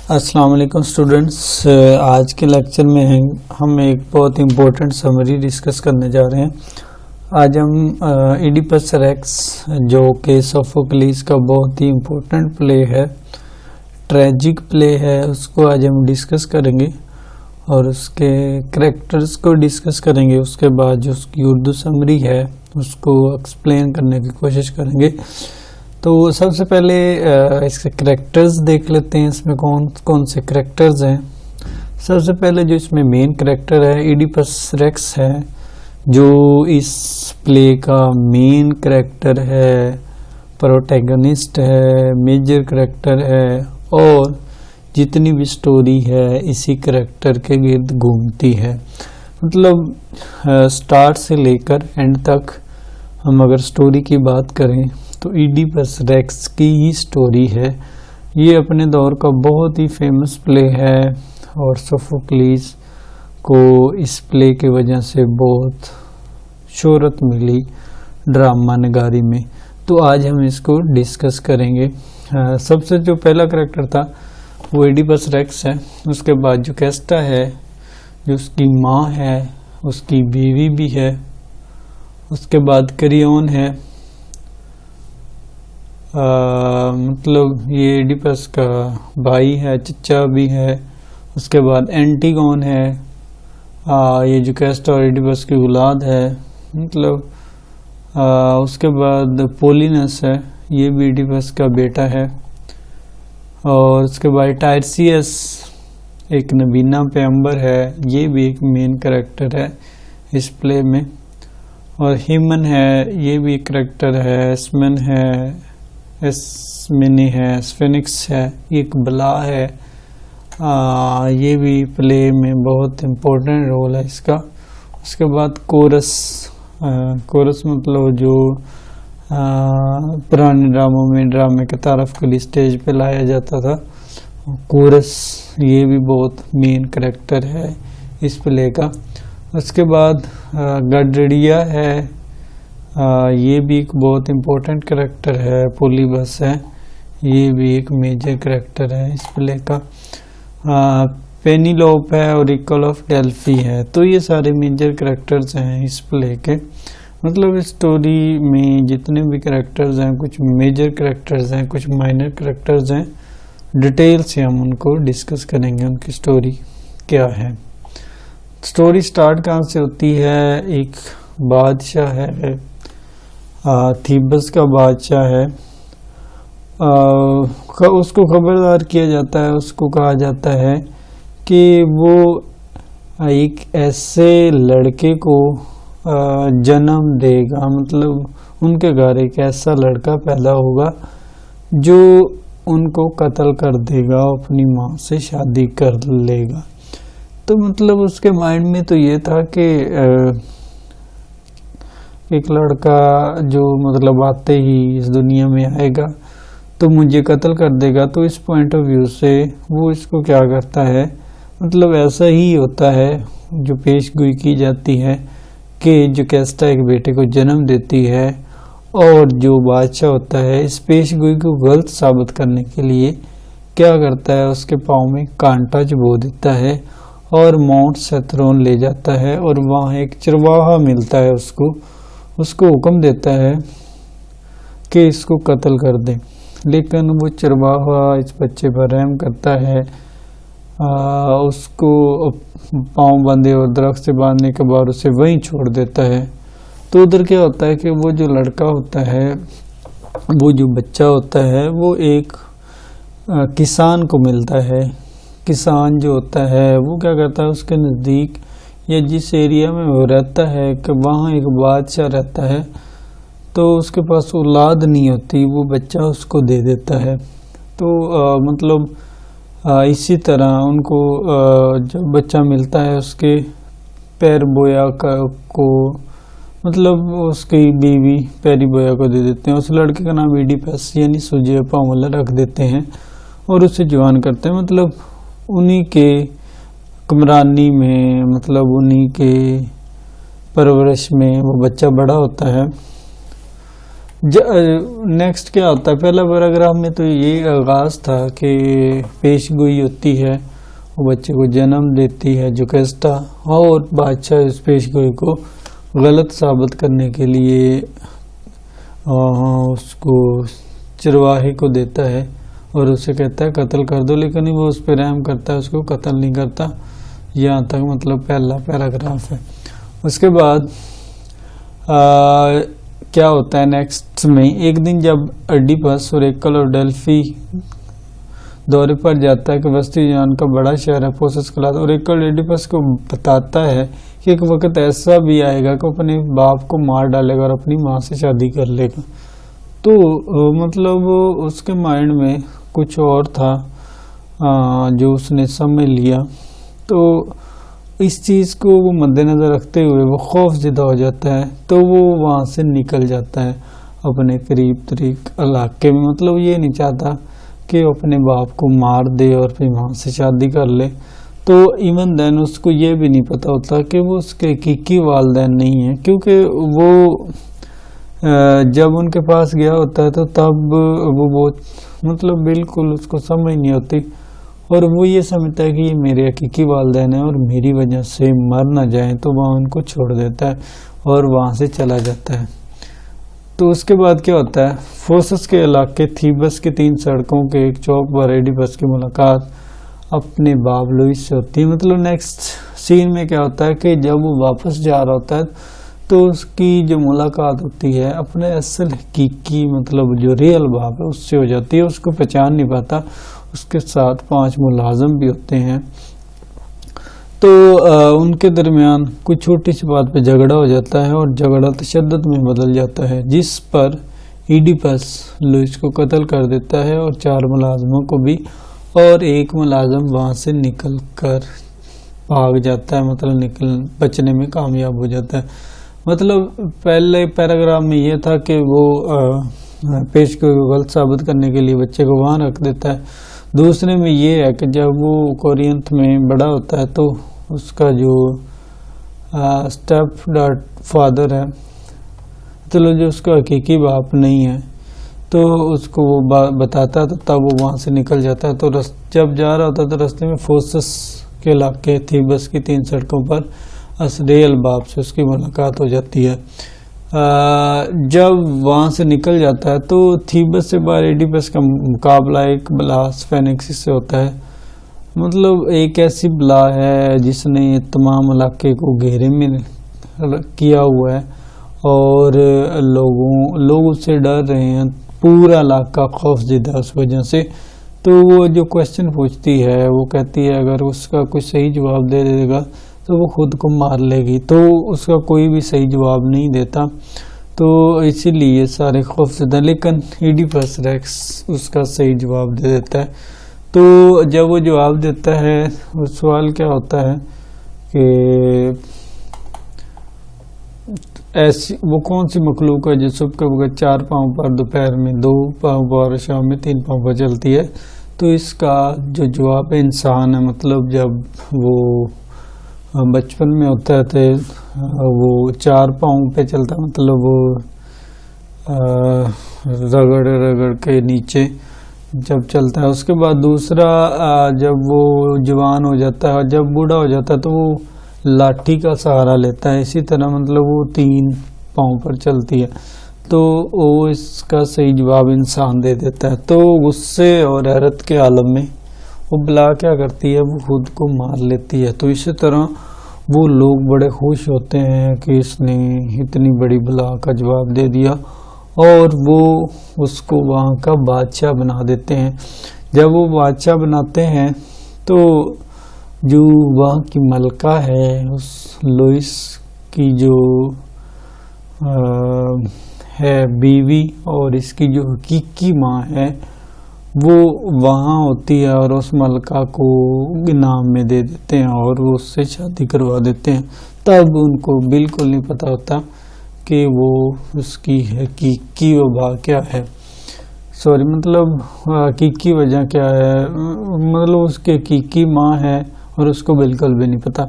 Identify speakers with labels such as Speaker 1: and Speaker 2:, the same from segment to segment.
Speaker 1: السلام علیکم اسٹوڈنٹس، آج کے لیکچر میں ہم ایک بہت امپورٹنٹ سمری ڈسکس کرنے جا رہے ہیں۔ آج ہم ایڈیپس ریکس جو کہ سوفوکلیس کا بہت ہی امپورٹنٹ پلے ہے، ٹریجک پلے ہے، اس کو آج ہم ڈسکس کریں گے اور اس کے کریکٹرز کو ڈسکس کریں گے۔ اس کے بعد جو اس کی اردو سمری ہے اس کو ایکسپلین کرنے کی کوشش کریں گے۔ تو سب سے پہلے اس کے کریکٹرز دیکھ لیتے ہیں، اس میں کون کون سے کریکٹرز ہیں۔ سب سے پہلے جو اس میں مین کریکٹر ہے ایڈیپس ریکس ہے، جو اس پلے کا مین کریکٹر ہے، پروٹیگنسٹ ہے، میجر کریکٹر ہے، اور جتنی بھی سٹوری ہے اسی کریکٹر کے گرد گھومتی ہے۔ مطلب سٹارٹ سے لے کر اینڈ تک ہم اگر سٹوری کی بات کریں تو ایڈیپس ریکس کی ہی سٹوری ہے۔ یہ اپنے دور کا بہت ہی فیمس پلے ہے اور سوفوکلیس کو اس پلے کی وجہ سے بہت شہرت ملی ڈرامہ نگاری میں۔ تو آج ہم اس کو ڈسکس کریں گے۔ سب سے جو پہلا کریکٹر تھا وہ ایڈیپس ریکس ہے، اس کے بعد جو کیسٹا ہے جو اس کی ماں ہے، اس کی بیوی بھی ہے، اس کے بعد کریون ہے، مطلب یہ ایڈیپس کا بھائی ہے، چچا بھی ہے، اس کے بعد اینٹیگون ہے، یہ جو کیسٹا اور ایڈیپس کی اولاد ہے، مطلب اس کے بعد پولینس ہے، یہ بھی ایڈیپس کا بیٹا ہے، اور اس کے بعد ٹائرسیس ایک نبینا پیغمبر ہے، یہ بھی ایک مین کریکٹر ہے اس پلے میں، اور ہیمن ہے، یہ بھی ایک کریکٹر ہے، اسمن ہے، اسمنی ہے، اسفینکس ہے، ایک بلا ہے، یہ بھی پلے میں بہت امپورٹنٹ رول ہے اس کا۔ اس کے بعد کورس مطلب جو پرانے ڈراموں میں ڈرامے کے تعارف کے لیے اسٹیج پہ لایا جاتا تھا، کورس یہ بھی بہت مین کریکٹر ہے اس پلے کا۔ اس کے بعد گڈریا ہے، یہ بھی ایک بہت امپورٹنٹ کریکٹر ہے، پولیبس ہے، یہ بھی ایک میجر کریکٹر ہے اس پلے کا۔ پینیلوپ ہے اور ایکل آف ڈیلفی ہے۔ تو یہ سارے میجر کریکٹرز ہیں اس پلے کے۔ مطلب اس سٹوری میں جتنے بھی کریکٹرز ہیں، کچھ میجر کریکٹرز ہیں، کچھ مائنر کریکٹرز ہیں، ڈیٹیل سے ہم ان کو ڈسکس کریں گے، ان کی سٹوری کیا ہے۔ سٹوری سٹارٹ کہاں سے ہوتی ہے؟ ایک بادشاہ ہے، تھیبس کا بادشاہ ہے، اس کو خبردار کیا جاتا ہے، اس کو کہا جاتا ہے کہ وہ ایک ایسے لڑکے کو جنم دے گا، مطلب ان کے گھر ایک ایسا لڑکا پیدا ہوگا جو ان کو قتل کر دے گا، اپنی ماں سے شادی کر لے گا۔ تو مطلب اس کے مائنڈ میں تو یہ تھا کہ ایک لڑکا جو مطلب آتے ہی اس دنیا میں آئے گا تو مجھے قتل کر دے گا۔ تو اس پوائنٹ آف ویو سے وہ اس کو کیا کرتا ہے، مطلب ایسا ہی ہوتا ہے جو پیش گوئی کی جاتی ہے کہ جو کیسٹا ایک بیٹے کو جنم دیتی ہے، اور جو بادشاہ ہوتا ہے اس پیش گوئی کو غلط ثابت کرنے کے لیے کیا کرتا ہے، اس کے پاؤں میں کانٹا چبو دیتا ہے اور ماؤنٹ سیتھرون لے جاتا ہے، اور وہاں ایک چرواہا ملتا ہے، اس کو حکم دیتا ہے کہ اس کو قتل کر دے۔ لیکن وہ چرواہا اس بچے پر رحم کرتا ہے، اس کو پاؤں باندھے اور درخت سے باندھنے کے بعد اسے وہیں چھوڑ دیتا ہے۔ تو ادھر کیا ہوتا ہے کہ وہ جو لڑکا ہوتا ہے، وہ جو بچہ ہوتا ہے، وہ ایک کسان کو ملتا ہے۔ کسان جو ہوتا ہے وہ کیا کرتا ہے، اس کے نزدیک یا جس ایریا میں وہ رہتا ہے کہ وہاں ایک بادشاہ رہتا ہے، تو اس کے پاس اولاد نہیں ہوتی، وہ بچہ اس کو دے دیتا ہے۔ تو مطلب اسی طرح ان کو جب بچہ ملتا ہے اس کے پیر بویا کو، مطلب اس کی بیوی پیری بویا کو دے دیتے ہیں۔ اس لڑکے کا نام ایڈیپس یعنی سوجے پاؤں والا رکھ دیتے ہیں اور اسے جوان کرتے ہیں۔ مطلب انہی کے حکمرانی میں، مطلب انہی کے پرورش میں وہ بچہ بڑا ہوتا ہے۔ نیکسٹ کیا ہوتا ہے، پہلا پیراگراف میں تو یہ آغاز تھا کہ پیش گوئی ہوتی ہے، وہ بچے کو جنم دیتی ہے جوکیسٹا، اور بادشاہ اس پیش گوئی کو غلط ثابت کرنے کے لیے اس کو چرواہے کو دیتا ہے اور اسے کہتا ہے قتل کر دو، لیکن وہ اس پہ رحم کرتا ہے، اس کو قتل نہیں کرتا۔ یہاں تک مطلب پہلا پیراگراف ہے۔ اس کے بعد کیا ہوتا ہے نیکسٹ میں، ایک دن جب ایڈیپس اوریکل اور ڈیلفی دورے پر جاتا ہے کہ وسطی یونان کا بڑا شہر ہے پوسس کلاس، اوریکل ایڈیپس کو بتاتا ہے کہ ایک وقت ایسا بھی آئے گا کہ اپنے باپ کو مار ڈالے گا اور اپنی ماں سے شادی کر لے گا۔ تو مطلب اس کے مائنڈ میں کچھ اور تھا جو اس نے سمجھ لیا، تو اس چیز کو وہ مد نظر رکھتے ہوئے وہ خوف زدہ ہو جاتا ہے، تو وہ وہاں سے نکل جاتا ہے اپنے قریب تریک علاقے میں۔ مطلب یہ نہیں چاہتا کہ اپنے باپ کو مار دے اور پھر وہاں سے شادی کر لے۔ تو ایون دین اس کو یہ بھی نہیں پتا ہوتا کہ وہ اس کے حقیقی والدین نہیں ہیں، کیونکہ وہ جب ان کے پاس گیا ہوتا ہے تو تب وہ بہت مطلب بالکل اس کو سمجھ نہیں ہوتی، اور وہ یہ سمجھتا ہے کہ یہ میرے حقیقی والدین ہیں اور میری وجہ سے مر نہ جائیں، تو وہاں ان کو چھوڑ دیتا ہے اور وہاں سے چلا جاتا ہے۔ تو اس کے بعد کیا ہوتا ہے، فوسس کے علاقے تھیبس کی 3 سڑکوں کے ایک چوک پر ایڈیپس کی ملاقات اپنے باپ لوئس سے ہوتی ہے۔ مطلب نیکسٹ سین میں کیا ہوتا ہے کہ جب وہ واپس جا رہا ہوتا ہے تو اس کی جو ملاقات ہوتی ہے اپنے اصل حقیقی مطلب جو ریئل باپ ہے اس سے ہو جاتی ہے، اس کو پہچان نہیں پاتا۔ اس کے ساتھ 5 ملازم بھی ہوتے ہیں، تو ان کے درمیان کوئی چھوٹی سی بات پہ جھگڑا ہو جاتا ہے اور جھگڑا تشدد میں بدل جاتا ہے، جس پر ایڈیپس لوئس کو قتل کر دیتا ہے اور 4 ملازموں کو بھی، اور ایک ملازم وہاں سے نکل کر بھاگ جاتا ہے، مطلب بچنے میں کامیاب ہو جاتا ہے۔ مطلب پہلے پیراگراف میں یہ تھا کہ وہ پیش کو غلط ثابت کرنے کے لیے بچے کو وہاں رکھ دیتا ہے، دوسرے میں یہ ہے کہ جب وہ کورینتھ میں بڑا ہوتا ہے تو اس کا جو اسٹیپ فادر ہے، چلو جو اس کا حقیقی باپ نہیں ہے، تو اس کو وہ بتاتا ہے، تو تب وہ وہاں سے نکل جاتا ہے۔ تو جب جا رہا ہوتا ہے تو راستے میں فوسس کے علاقے تھیبس کی 3 سڑکوں پر ریل باپ سے اس کی ملاقات ہو جاتی ہے۔ جب وہاں سے نکل جاتا ہے تو تھیبس سے باہر ایڈیپس کا مقابلہ ایک بلاس فینکسس سے ہوتا ہے۔ مطلب ایک ایسی بلا ہے جس نے تمام علاقے کو گھیرے میں کیا ہوا ہے اور لوگ اس سے ڈر رہے ہیں، پورا علاقہ خوف زدہ اس وجہ سے۔ تو وہ جو کوشچن پوچھتی ہے وہ کہتی ہے اگر اس کا کوئی صحیح جواب دے دے گا تو وہ خود کو مار لے گی، تو اس کا کوئی بھی صحیح جواب نہیں دیتا، تو اسی لیے سارے خوف زدہ، لیکن ایڈیپس ریکس اس کا صحیح جواب دے دیتا ہے۔ تو جب وہ جواب دیتا ہے سوال کیا ہوتا ہے کہ ایسی وہ کون سی مخلوق ہے جو صبح کے وقت 4 پاؤں پر، دوپہر میں 2 پاؤں پر اور شام میں 3 پاؤں پر چلتی ہے؟ تو اس کا جو جواب ہے انسان ہے۔ مطلب جب وہ بچپن میں ہوتا ہے تو وہ 4 پاؤں پہ چلتا ہے، مطلب وہ رگڑ کے نیچے جب چلتا ہے۔ اس کے بعد دوسرا جب وہ جوان ہو جاتا ہے اور جب بوڑھا ہو جاتا ہے تو وہ لاٹھی کا سہارا لیتا ہے، اسی طرح مطلب وہ 3 پاؤں پر چلتی ہے، تو وہ اس کا صحیح جواب انسان دے دیتا ہے۔ تو غصے اور حیرت کے عالم میں وہ بلا کیا کرتی ہے، وہ خود کو مار لیتی ہے۔ تو اسی طرح وہ لوگ بڑے خوش ہوتے ہیں کہ اس نے اتنی بڑی بلا کا جواب دے دیا، اور وہ اس کو وہاں کا بادشاہ بنا دیتے ہیں۔ جب وہ بادشاہ بناتے ہیں تو جو وہاں کی ملکہ ہے، اس لوئس کی جو ہے بیوی اور اس کی جو حقیقی ماں ہے وہ وہاں ہوتی ہے، اور اس ملکہ کو انعام میں دے دیتے ہیں اور وہ اس سے شادی کروا دیتے ہیں۔ تب ان کو بالکل نہیں پتا ہوتا کہ وہ اس کی حقیقی وبا کیا ہے، مطلب حقیقی وجہ کیا ہے، مطلب اس کی حقیقی ماں ہے اور اس کو بالکل بھی نہیں پتا۔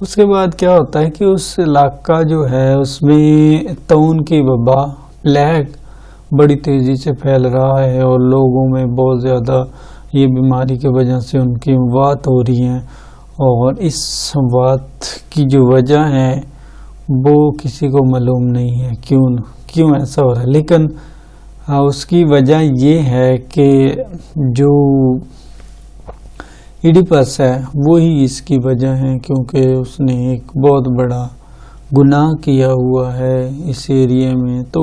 Speaker 1: اس کے بعد کیا ہوتا ہے کہ اس علاقہ جو ہے اس میں طاعون کی وبا، پلیگ بڑی تیزی سے پھیل رہا ہے اور لوگوں میں بہت زیادہ یہ بیماری کی وجہ سے ان کی اموات ہو رہی ہیں، اور اس بات کی جو وجہ ہے وہ کسی کو معلوم نہیں ہے کیوں ایسا ہو رہا ہے، لیکن اس کی وجہ یہ ہے کہ جو ایڈیپس ہے وہی اس کی وجہ ہے، کیونکہ اس نے ایک بہت بڑا گناہ کیا ہوا ہے اس ایریے میں، تو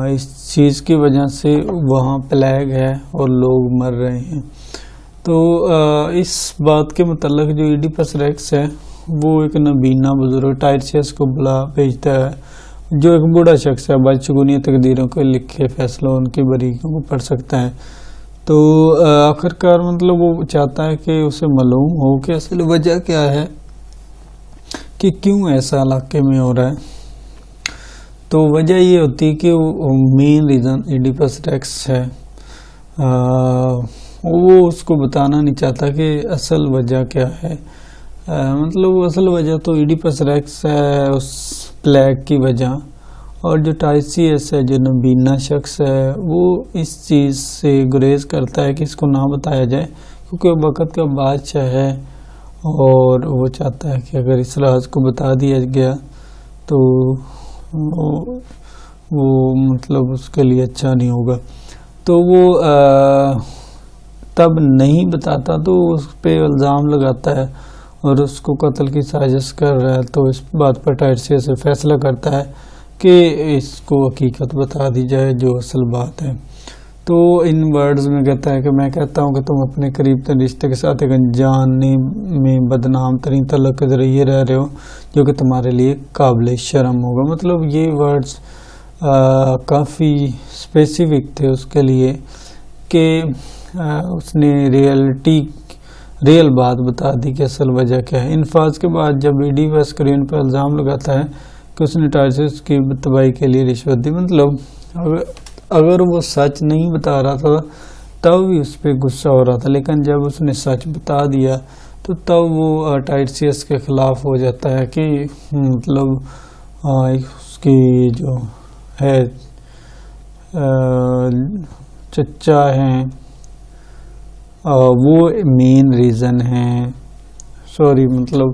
Speaker 1: اس چیز کی وجہ سے وہاں پلیگ ہے اور لوگ مر رہے ہیں۔ تو اس بات کے متعلق جو ایڈیپس ریکس ہے وہ ایک نابینا بزرگ ٹائرسیس کو بلا بھیجتا ہے، جو ایک بوڑھا شخص ہے، بدشگونی تقدیروں کو لکھے فیصلوں ان کی باریکیوں کو پڑھ سکتا ہے۔ تو آخرکار مطلب وہ چاہتا ہے کہ اسے معلوم ہو کہ اصل وجہ کیا ہے کہ کیوں ایسا علاقے میں ہو رہا ہے۔ تو وجہ یہ ہوتی ہے کہ مین ریزن ایڈیپس ریکس ہے، وہ اس کو بتانا نہیں چاہتا کہ اصل وجہ کیا ہے۔ مطلب اصل وجہ تو ایڈیپس ریکس ہے، اس پلیگ کی وجہ، اور جو ٹائرسیس ہے جو نابینا شخص ہے وہ اس چیز سے گریز کرتا ہے کہ اس کو نہ بتایا جائے، کیونکہ وہ وقت کا بادشاہ ہے اور وہ چاہتا ہے کہ اگر اس راز کو بتا دیا گیا تو وہ مطلب اس کے لیے اچھا نہیں ہوگا، تو وہ تب نہیں بتاتا، تو اس پہ الزام لگاتا ہے اور اس کو قتل کی سازش کر رہا ہے۔ تو اس بات پر ٹائرسیس سے فیصلہ کرتا ہے کہ اس کو حقیقت بتا دی جائے جو اصل بات ہے۔ تو ان ورڈز میں کہتا ہے کہ میں کہتا ہوں کہ تم اپنے قریب ترین رشتے کے ساتھ ایک انجانے میں بدنام ترین تعلق کے ذریعے رہ رہے ہو، جو کہ تمہارے لیے قابل شرم ہوگا۔ مطلب یہ ورڈز کافی اسپیسیفک تھے اس کے لیے کہ اس نے ریئل بات بتا دی کہ اصل وجہ کیا ہے۔ انفاذ کے بعد جب ایڈیپس کرین پر الزام لگاتا ہے کہ اس نے ٹائرسیس کی تباہی کے لیے رشوت دی، مطلب اگر وہ سچ نہیں بتا رہا تھا تب بھی اس پہ غصہ ہو رہا تھا، لیکن جب اس نے سچ بتا دیا تو تب وہ ٹائرسیس کے خلاف ہو جاتا ہے کہ مطلب اس کی جو ہے چچا ہیں وہ مین ریزن ہیں، مطلب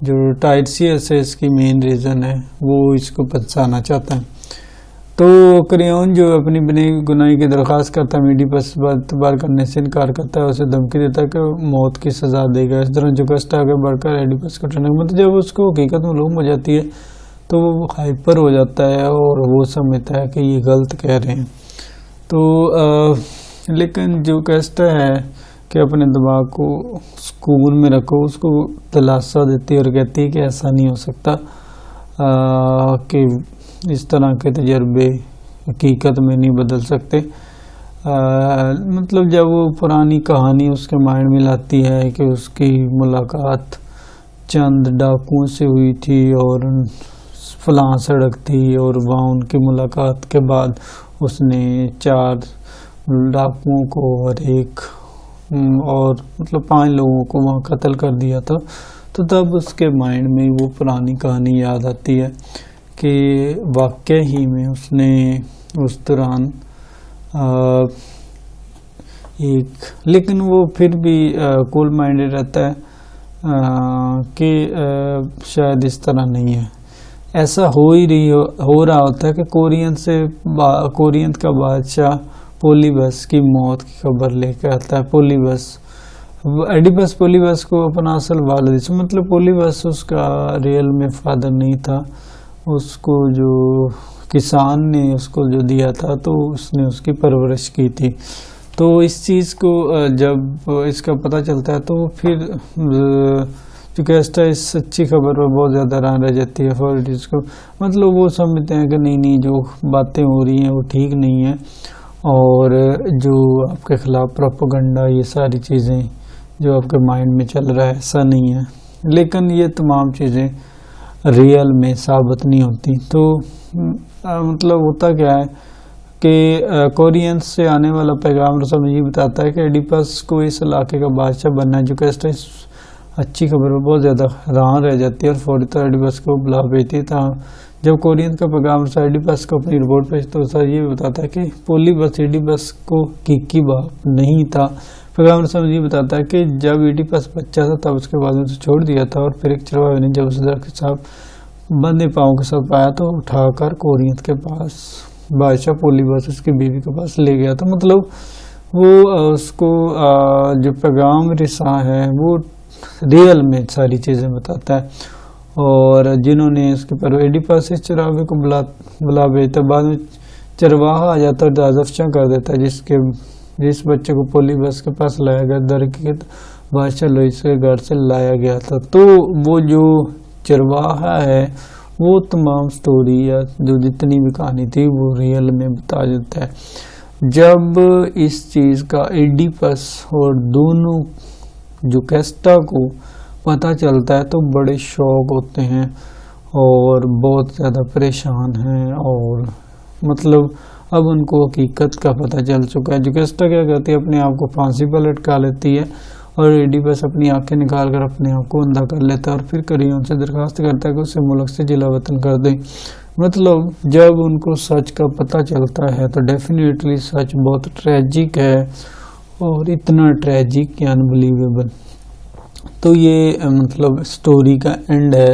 Speaker 1: جو ٹائرسیس ہے اس کی مین ریزن ہے، وہ اس کو پہچانا چاہتا ہے۔ تو کریون جو اپنی بنی گناہی کی درخواست کرتا ہے، ایڈیپس اعتبار کرنے سے انکار کرتا ہے، اسے دھمکی دیتا ہے کہ موت کی سزا دے گا۔ اس طرح جوکسٹا آگے بڑھ کر ایڈیپس کو مطلب جب اس کو حقیقت معلوم ہو جاتی ہے تو وہ ہائپر ہو جاتا ہے اور وہ سمجھتا ہے کہ یہ غلط کہہ رہے ہیں۔ تو لیکن جوکسٹا ہے کہ اپنے دماغ کو سکون میں رکھو، اس کو دلاسا دیتی ہے اور کہتی ہے کہ ایسا نہیں ہو سکتا کہ اس طرح کے تجربے حقیقت میں نہیں بدل سکتے۔ مطلب جب وہ پرانی کہانی اس کے مائنڈ میں لاتی ہے کہ اس کی ملاقات چند ڈاکوؤں سے ہوئی تھی اور فلاں سڑک تھی، اور وہاں ان کی ملاقات کے بعد اس نے 4 ڈاکوؤں کو اور مطلب 5 لوگوں کو وہاں قتل کر دیا تھا، تو تب اس کے مائنڈ میں وہ پرانی کہانی یاد آتی ہے کہ واقع ہی میں اس نے اس دوران لیکن وہ پھر بھی کول مائنڈڈ رہتا ہے کہ شاید اس طرح نہیں ہے، ایسا ہو رہا ہوتا ہے کہ کورینتھ کا بادشاہ پولیبس کی موت کی خبر لے کے آتا ہے۔ ایڈیپس پولیبس کو اپنا اصل والد، مطلب پولیبس اس کا ریئل میں فادر نہیں تھا، اس کو جو کسان نے اس کو جو دیا تھا تو اس نے اس کی پرورش کی تھی۔ تو اس چیز کو جب اس کا پتہ چلتا ہے تو پھر جوکسٹا اس سچی خبر پر بہت زیادہ حیران رہ جاتی ہے اتھارٹیز کو، مطلب وہ سمجھتے ہیں کہ نہیں جو باتیں ہو رہی ہیں وہ ٹھیک نہیں ہیں، اور جو آپ کے خلاف پروپیگنڈا، یہ ساری چیزیں جو آپ کے مائنڈ میں چل رہا ہے ایسا نہیں ہے، لیکن یہ تمام چیزیں ریئل میں ثابت نہیں ہوتی۔ تو مطلب ہوتا کیا ہے کہ کورینتھ سے آنے والا پیغام رسم یہ بتاتا ہے کہ ایڈیپس کو اس علاقے کا بادشاہ بننا ہے۔ جوکسٹا اس اچھی خبر پر بہت زیادہ حیران رہ جاتی ہے اور فوری طور ایڈیپس کو بلا بھیجتی ہے، جب کورینت کا پیغام رساں ایڈیپس کو اپنی رپورٹ پیش تو سر یہ بتاتا ہے کہ پولیبس ایڈیپس کو کی باپ نہیں تھا. پیغام رساں یہ بتاتا ہے کہ جب ایڈیپس بچہ تھا تب اس کے بعد اسے چھوڑ دیا تھا، اور پھر ایک چرواہے نے جب اسے درخت کے ساتھ بندے پاؤں کے ساتھ پایا تو اٹھا کر کورینت کے پاس بادشاہ پولیبس اس کی بیوی کے پاس لے گیا تھا. مطلب وہ اس کو جو پیغام رساں ہے وہ ریئل میں ساری چیزیں بتاتا ہے. اور جنہوں نے اس کے پر ایڈیپس اس چرواہے کو بلا بھیجتا، بعد میں چرواہا آ جاتا اور دازفشاں کر دیتا ہے جس بچے کو پولیبس کے پاس لایا گیا درکیت بادشاہ لوئس کے گھر سے لایا گیا تھا. تو وہ جو چرواہا ہے وہ تمام سٹوری یا جو جتنی بھی کہانی تھی وہ ریئل میں بتا دیتا ہے. جب اس چیز کا ایڈیپس اور دونوں جو کیسٹا کو پتہ چلتا ہے تو بڑے شوق ہوتے ہیں اور بہت زیادہ پریشان ہیں، اور مطلب اب ان کو حقیقت کا پتہ چل چکا ہے. جو کیسٹا کیا کرتی ہے اپنے آپ کو پھانسی پر لٹکا لیتی ہے، اور ایڈیپس اپنی آنکھیں نکال کر اپنے آپ کو اندھا کر لیتا ہے، اور پھر قریون سے درخواست کرتا ہے کہ اسے ملک سے جلا وطن کر دیں. مطلب جب ان کو سچ کا پتہ چلتا ہے تو ڈیفینیٹلی سچ بہت ٹریجک ہے، اور اتنا ٹریجک کہ انبلیویبل. تو یہ مطلب سٹوری کا اینڈ ہے،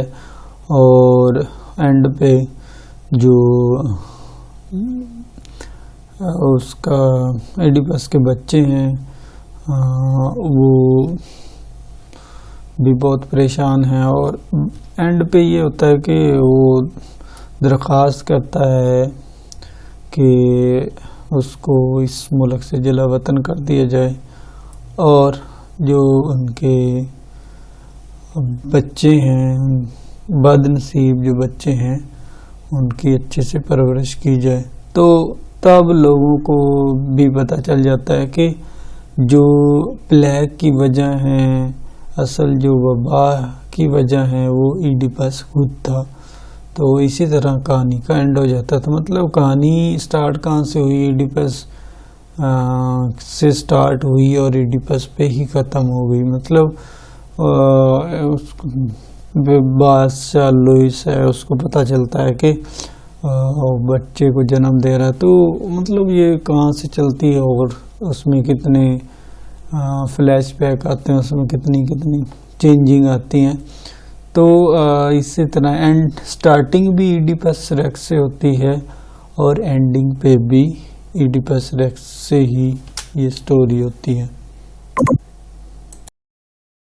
Speaker 1: اور اینڈ پہ جو اس کا ایڈیپس کے بچے ہیں وہ بھی بہت پریشان ہیں، اور اینڈ پہ یہ ہوتا ہے کہ وہ درخواست کرتا ہے کہ اس کو اس ملک سے جلا وطن کر دیا جائے، اور جو ان کے بچے ہیں بد نصیب جو بچے ہیں ان کی اچھے سے پرورش کی جائے. تو تب لوگوں کو بھی پتہ چل جاتا ہے کہ جو پلیگ کی وجہ ہیں، اصل جو وبا کی وجہ ہیں وہ ایڈیپس خود تھا. تو اسی طرح کہانی کا اینڈ ہو جاتا تھا. مطلب کہانی سٹارٹ کہاں سے ہوئی؟ ایڈیپس سے سٹارٹ ہوئی اور ایڈیپس پہ ہی ختم ہو گئی. مطلب بادشاہ لوئس ہے اس کو پتہ چلتا ہے کہ بچے کو جنم دے رہا ہے، تو مطلب یہ کہاں سے چلتی ہے، اور اس میں کتنے فلیش بیک آتے ہیں، اس میں کتنی چینجنگ آتی ہیں. تو اسی طرح اینڈ سٹارٹنگ بھی ایڈیپس ریکس سے ہوتی ہے، اور اینڈنگ پہ بھی ایڈیپس ریکس سے ہی یہ سٹوری ہوتی ہے.